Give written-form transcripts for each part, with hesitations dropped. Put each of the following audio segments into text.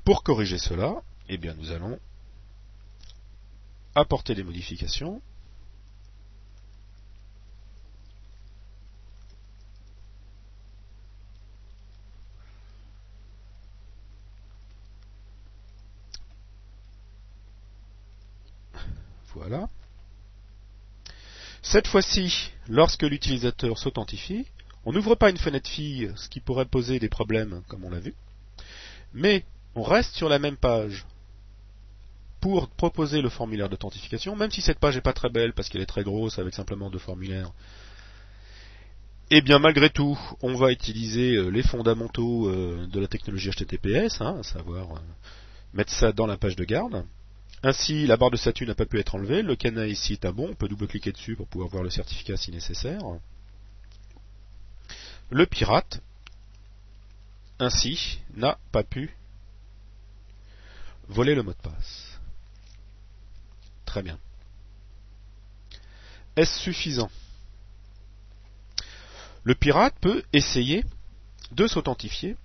Pour corriger cela, eh bien, nous allons apporter des modifications. Voilà. Cette fois-ci, lorsque l'utilisateur s'authentifie, on n'ouvre pas une fenêtre fille, ce qui pourrait poser des problèmes, comme on l'a vu, mais on reste sur la même page pour proposer le formulaire d'authentification, même si cette page n'est pas très belle parce qu'elle est très grosse avec simplement 2 formulaires. Et bien malgré tout, on va utiliser les fondamentaux de la technologie HTTPS, à savoir mettre ça dans la page de garde. Ainsi, la barre de statut n'a pas pu être enlevée, le cadenas ici est un bon, on peut double-cliquer dessus pour pouvoir voir le certificat si nécessaire. Le pirate, ainsi, n'a pas pu voler le mot de passe. Très bien. Est-ce suffisant? Le pirate peut essayer de s'authentifier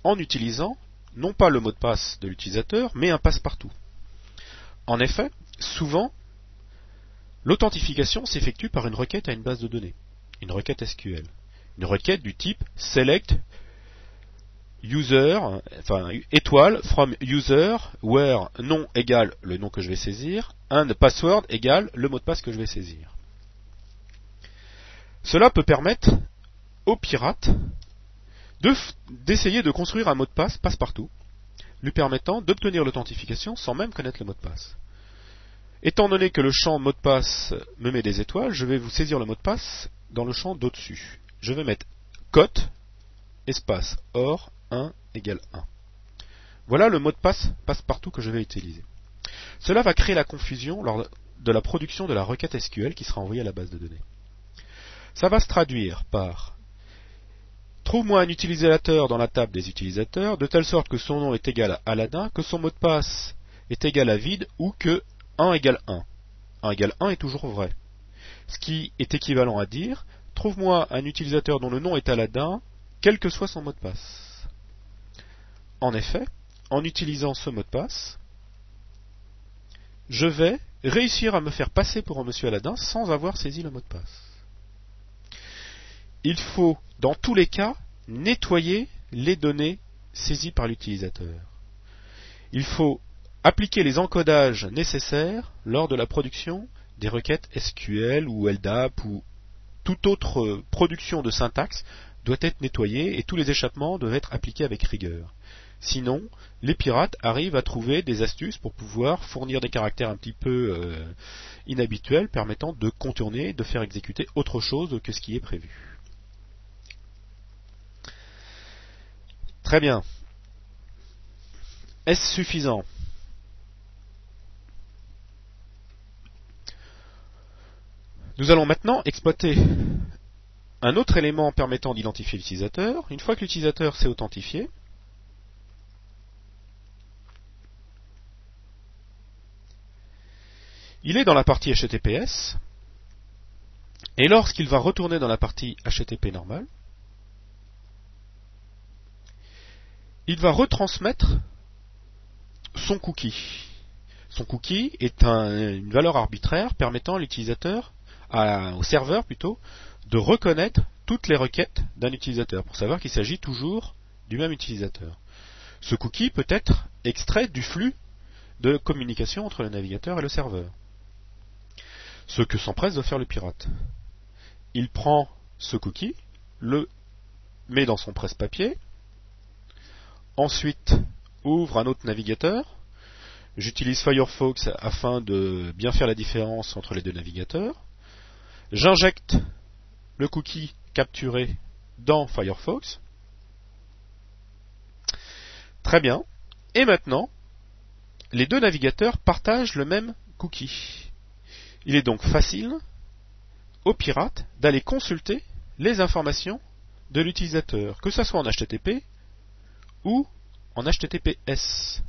en utilisant non pas le mot de passe de l'utilisateur, mais un passe-partout. En effet, souvent, l'authentification s'effectue par une requête à une base de données, une requête SQL, une requête du type select user, étoile from user where nom égale le nom que je vais saisir and password égale le mot de passe que je vais saisir. Cela peut permettre au pirate d'essayer de construire un mot de passe passe-partout, lui permettant d'obtenir l'authentification sans même connaître le mot de passe. Étant donné que le champ mot de passe me met des étoiles, je vais vous saisir le mot de passe dans le champ d'au-dessus. Je vais mettre cote, espace, or, 1 égale 1. Voilà le mot de passe passe-partout que je vais utiliser. Cela va créer la confusion lors de la production de la requête SQL qui sera envoyée à la base de données. Ça va se traduire par trouve-moi un utilisateur dans la table des utilisateurs, de telle sorte que son nom est égal à Aladdin, que son mot de passe est égal à vide ou que 1 égale 1. 1 égale 1 est toujours vrai. Ce qui est équivalent à dire trouve-moi un utilisateur dont le nom est Aladdin, quel que soit son mot de passe. En effet, en utilisant ce mot de passe, je vais réussir à me faire passer pour un monsieur Aladdin sans avoir saisi le mot de passe. Il faut, dans tous les cas, nettoyer les données saisies par l'utilisateur. Il faut appliquer les encodages nécessaires lors de la production des requêtes SQL ou LDAP ou toute autre production de syntaxe doit être nettoyée et tous les échappements doivent être appliqués avec rigueur. Sinon, les pirates arrivent à trouver des astuces pour pouvoir fournir des caractères un petit peu inhabituels permettant de contourner, de faire exécuter autre chose que ce qui est prévu. Très bien. Est-ce suffisant? Nous allons maintenant exploiter un autre élément permettant d'identifier l'utilisateur. Une fois que l'utilisateur s'est authentifié, il est dans la partie HTTPS, et lorsqu'il va retourner dans la partie HTTP normale, il va retransmettre son cookie. Son cookie est une valeur arbitraire permettant à l'utilisateur, au serveur plutôt, de reconnaître toutes les requêtes d'un utilisateur pour savoir qu'il s'agit toujours du même utilisateur. Ce cookie peut être extrait du flux de communication entre le navigateur et le serveur. Ce que s'empresse de faire le pirate. Il prend ce cookie, le met dans son presse-papier, ensuite ouvre un autre navigateur. J'utilise Firefox afin de bien faire la différence entre les deux navigateurs. J'injecte le cookie capturé dans Firefox. Très bien. Et maintenant, les deux navigateurs partagent le même cookie. Il est donc facile au pirate d'aller consulter les informations de l'utilisateur, que ce soit en HTTP ou en HTTPS.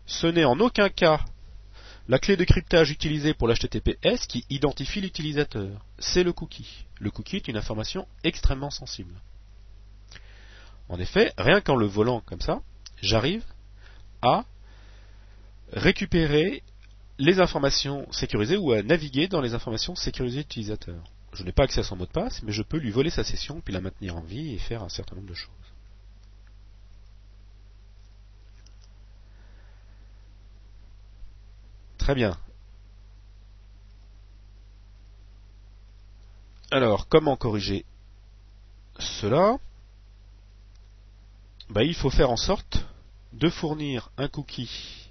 Ce n'est en aucun cas la clé de cryptage utilisée pour l'HTTPS qui identifie l'utilisateur. C'est le cookie. Le cookie est une information extrêmement sensible. En effet, rien qu'en le volant comme ça, j'arrive à récupérer les informations sécurisées ou à naviguer dans les informations sécurisées d'utilisateur. Je n'ai pas accès à son mot de passe, mais je peux lui voler sa session, puis la maintenir en vie et faire un certain nombre de choses. Très bien. Alors, comment corriger cela? Il faut faire en sorte de fournir un cookie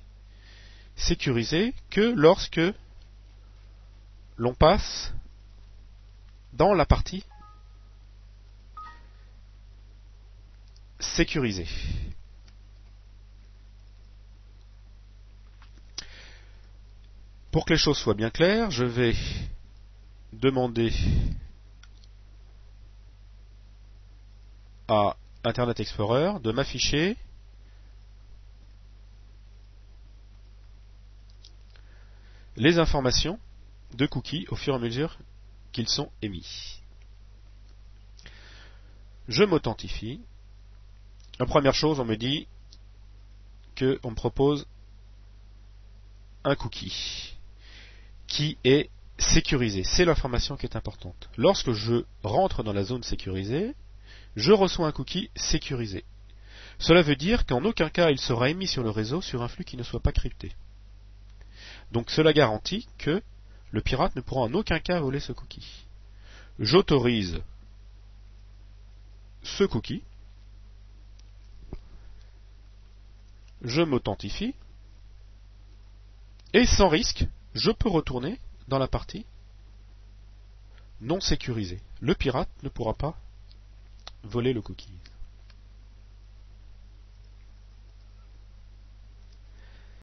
sécurisé que lorsque l'on passe dans la partie sécurisée. Pour que les choses soient bien claires, je vais demander à Internet Explorer de m'afficher les informations de cookies au fur et à mesure qu'ils sont émis. Je m'authentifie. La première chose, on me dit qu'on me propose un cookie qui est sécurisé. C'est l'information qui est importante. Lorsque je rentre dans la zone sécurisée, je reçois un cookie sécurisé. Cela veut dire qu'en aucun cas il sera émis sur le réseau sur un flux qui ne soit pas crypté. Donc cela garantit que le pirate ne pourra en aucun cas voler ce cookie. J'autorise ce cookie. Je m'authentifie. Et sans risque, je peux retourner dans la partie non sécurisée. Le pirate ne pourra pas voler le cookie.